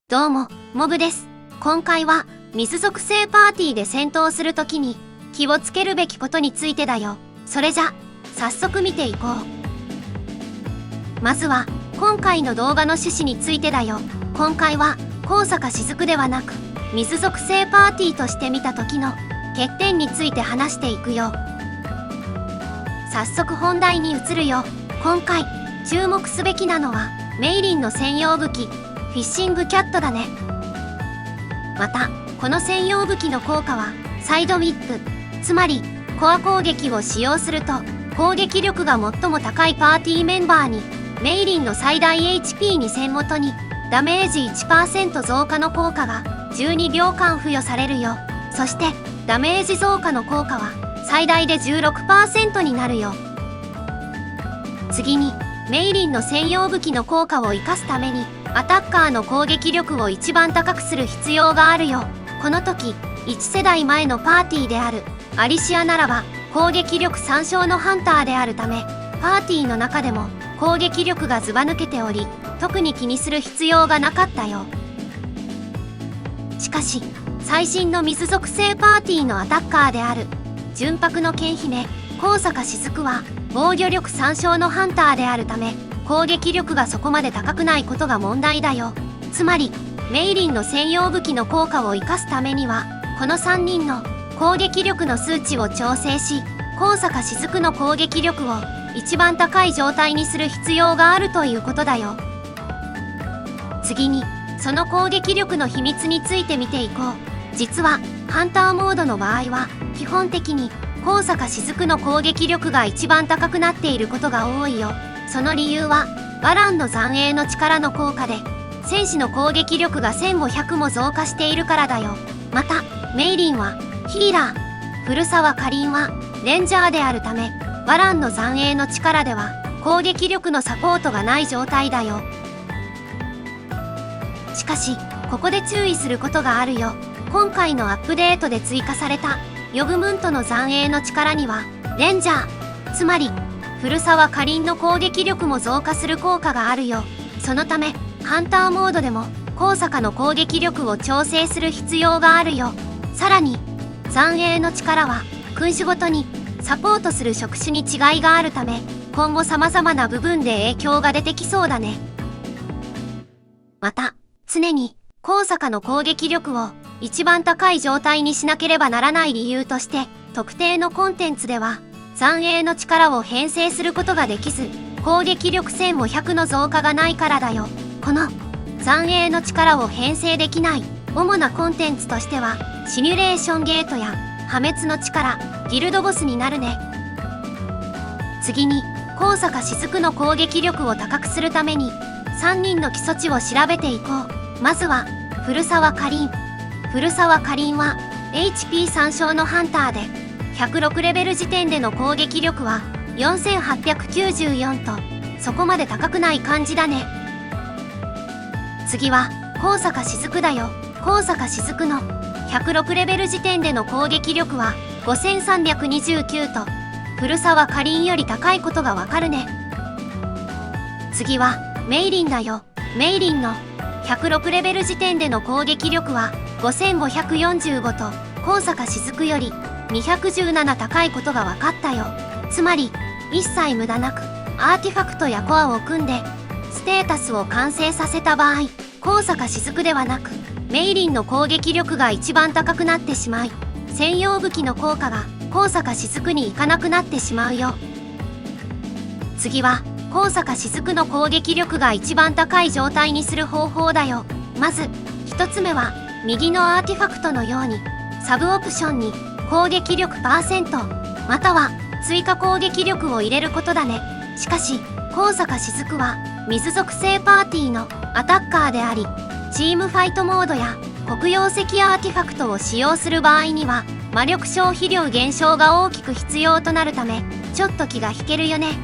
どうも、モブです。今回は、水属性パーティーで戦闘するときに、気をつけるべきことについてだよ。それじゃ、早速見ていこう。まずは、今回の動画の趣旨についてだよ。今回は、高坂雫ではなく、水属性パーティーとして見た時の、欠点について話していくよ。早速本題に移るよ。今回、注目すべきなのは、メイリンの専用武器、フィッシングキャットだね。また、この専用武器の効果は、サイドウィップ、つまり、コア攻撃を使用すると、攻撃力が最も高いパーティーメンバーに、メイリンの最大 HP2000 ごとに、ダメージ 1% 増加の効果が、12秒間付与されるよ。そして、ダメージ増加の効果は、最大で 16% になるよ。次に、メイリンの専用武器の効果を生かすために、アタッカーの攻撃力を一番高くする必要があるよ。この時、1世代前のパーティーであるアリシアならば攻撃力3勝のハンターであるため、パーティーの中でも攻撃力がずば抜けており、特に気にする必要がなかったよ。しかし、最新の水属性パーティーのアタッカーである純白の剣姫、高坂雫は防御力3勝のハンターであるため、攻撃力がそこまで高くないことが問題だよ。つまり、メイリンの専用武器の効果を生かすためには、この3人の攻撃力の数値を調整し、高坂雫の攻撃力を一番高い状態にする必要があるということだよ。次に、その攻撃力の秘密について見ていこう。実は、ハンターモードの場合は、基本的に高坂雫の攻撃力が一番高くなっていることが多いよ。その理由は、バランの残影の力の効果で、戦士の攻撃力が1500も増加しているからだよ。また、メイリンは、ヒーラー、古沢かりんは、レンジャーであるため、バランの残影の力では、攻撃力のサポートがない状態だよ。しかし、ここで注意することがあるよ。今回のアップデートで追加された、ヨグムントの残影の力には、レンジャー、つまり、古沢かりんの攻撃力も増加する効果があるよ。そのため、ハンターモードでも、高坂の攻撃力を調整する必要があるよ。さらに、残影の力は、君主ごとに、サポートする職種に違いがあるため、今後様々な部分で影響が出てきそうだね。また、常に、高坂の攻撃力を、一番高い状態にしなければならない理由として、特定のコンテンツでは、残影の力を編成することができず、攻撃力1500の増加がないからだよ。この残影の力を編成できない主なコンテンツとしては、シミュレーションゲートや破滅の力、ギルドボスになるね。次に、高坂雫の攻撃力を高くするために、3人の基礎値を調べていこう。まずは、古沢かりん。古沢かりんは、HP3 勝のハンターで、106レベル時点での攻撃力は4894と、そこまで高くない感じだね。次は、高坂雫だよ。高坂雫の106レベル時点での攻撃力は5329と、古沢かりんより高いことがわかるね。次は、メイリンだよ。メイリンの106レベル時点での攻撃力は5545と、高坂雫より217高いことが分かったよ。つまり、一切無駄なく、アーティファクトやコアを組んで、ステータスを完成させた場合、高坂雫ではなく、メイリンの攻撃力が一番高くなってしまい、専用武器の効果が高坂雫にいかなくなってしまうよ。次は、高坂雫の攻撃力が一番高い状態にする方法だよ。まず、一つ目は、右のアーティファクトのように、サブオプションに、攻撃力%または追加攻撃力を入れることだね。しかし、高坂雫は水属性パーティーのアタッカーであり、チームファイトモードや黒曜石アーティファクトを使用する場合には魔力消費量減少が大きく必要となるため、ちょっと気が引けるよね。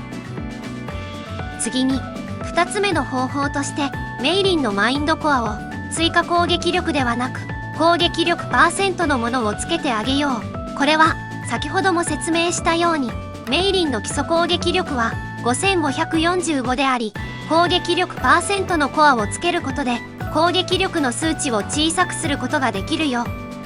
次に、2つ目の方法としてメイリンのマインドコアを追加攻撃力ではなく攻撃力%のものをつけてあげよう。これは、先ほども説明したように、メイリンの基礎攻撃力は5545であり、攻撃力%のコアをつけることで、攻撃力の数値を小さくすることができるよ。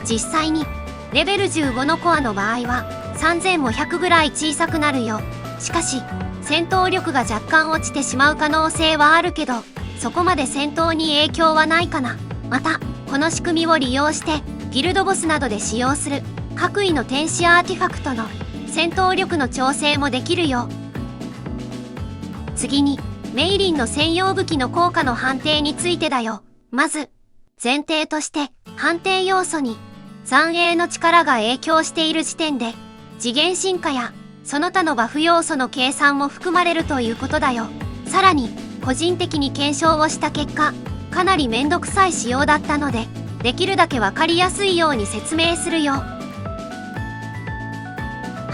実際にレベル15のコアの場合は3500ぐらい小さくなるよ。しかし戦闘力が若干落ちてしまう可能性はあるけど、そこまで戦闘に影響はないかな。またこの仕組みを利用してギルドボスなどで使用する各位の天使アーティファクトの戦闘力の調整もできるよ。次にメイリンの専用武器の効果の判定についてだよ。まず前提として判定要素に残影の力が影響している時点で次元進化やその他のバフ要素の計算も含まれるということだよ。さらに個人的に検証をした結果、かなりめんどくさい仕様だったので、できるだけわかりやすいように説明するよ。は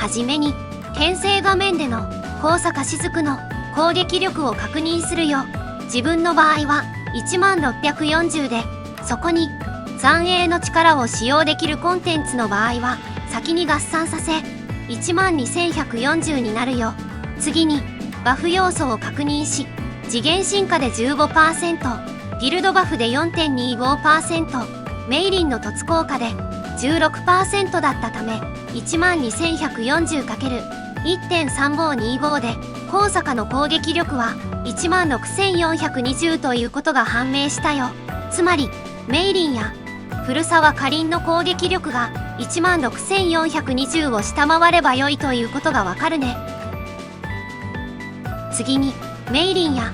じめに編成画面での高坂雫の攻撃力を確認するよ。自分の場合は10640で、そこに残影の力を使用できるコンテンツの場合は先に合算させ12140になるよ。次にバフ要素を確認し、次元進化で 15%、ギルドバフで 4.25%、メイリンの凸効果で 16% だったため 12140×1.3525 で高坂の攻撃力は16420ということが判明したよ。つまりメイリンや古沢かりんの攻撃力が16420を下回れば良いということがわかるね。次にメイリンや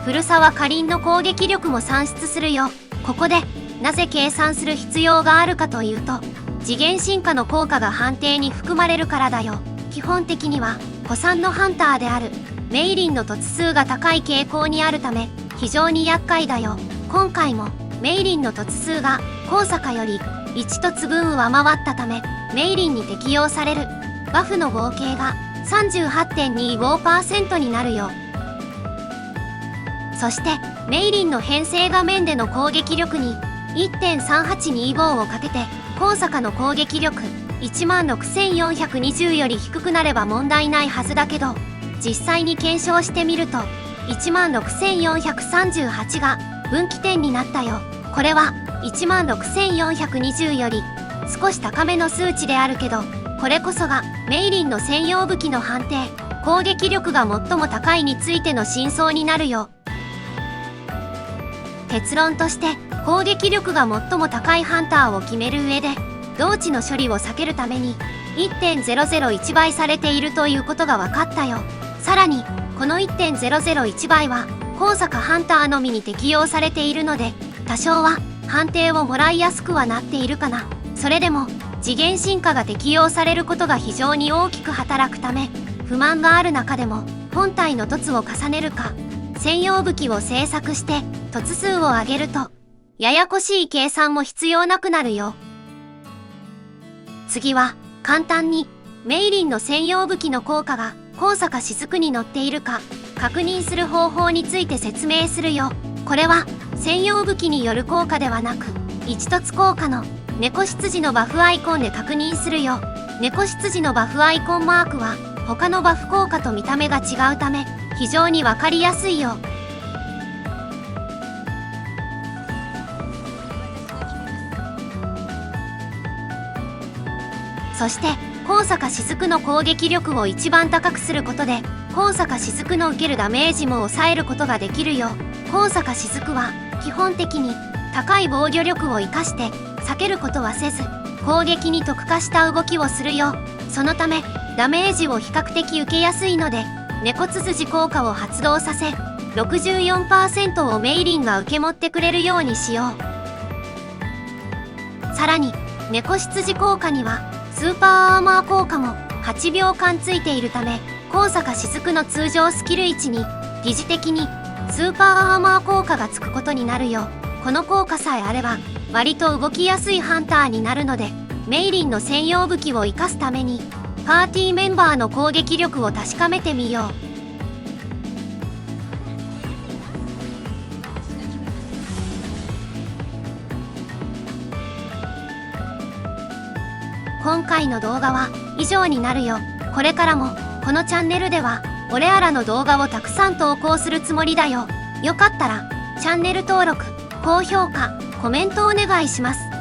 古沢かりんの攻撃力も算出するよ。ここでなぜ計算する必要があるかというと、次元進化の効果が判定に含まれるからだよ。基本的には古参のハンターであるメイリンの凸数が高い傾向にあるため非常に厄介だよ。今回もメイリンの凸数が高坂より1凸分上回ったため、メイリンに適用されるバフの合計が 38.25% になるよ。そしてメイリンの編成画面での攻撃力に 1.3825 をかけて高坂の攻撃力16420より低くなれば問題ないはずだけど、実際に検証してみると16438が分岐点になったよ。これは16420より少し高めの数値であるけど、これこそがメイリンの専用武器の判定、攻撃力が最も高いについての真相になるよ。結論として攻撃力が最も高いハンターを決める上で、同値の処理を避けるために 1.001 倍されているということが分かったよ。さらにこの 1.001 倍は高坂ハンターのみに適用されているので、多少は判定をもらいやすくはなっているかな。それでも次元進化が適用されることが非常に大きく働くため、不満がある中でも本体の凸を重ねるか専用武器を製作して凸数を上げるとややこしい計算も必要なくなるよ。次は簡単にメイリンの専用武器の効果が高坂雫に乗っているか確認する方法について説明するよ。これは専用武器による効果ではなく、一凸効果の猫羊のバフアイコンで確認するよ。猫羊のバフアイコンマークは他のバフ効果と見た目が違うため非常にわかりやすいよ。そして高坂雫の攻撃力を一番高くすることで高坂雫の受けるダメージも抑えることができるよ。高坂雫は基本的に高い防御力を生かして避けることはせず、攻撃に特化した動きをするよ。そのためダメージを比較的受けやすいので、猫つづじ効果を発動させ 64% をメイリンが受け持ってくれるようにしよう。さらに猫羊効果にはスーパーアーマー効果も8秒間ついているため、高坂雫の通常スキル1に疑似的にスーパーアーマー効果がつくことになるよ。この効果さえあれば割と動きやすいハンターになるので、メイリンの専用武器を生かすためにパーティーメンバーの攻撃力を確かめてみよう。今回の動画は以上になるよ。これからもこのチャンネルでは俺あらの動画をたくさん投稿するつもりだよ。よかったらチャンネル登録、高評価、コメントお願いします。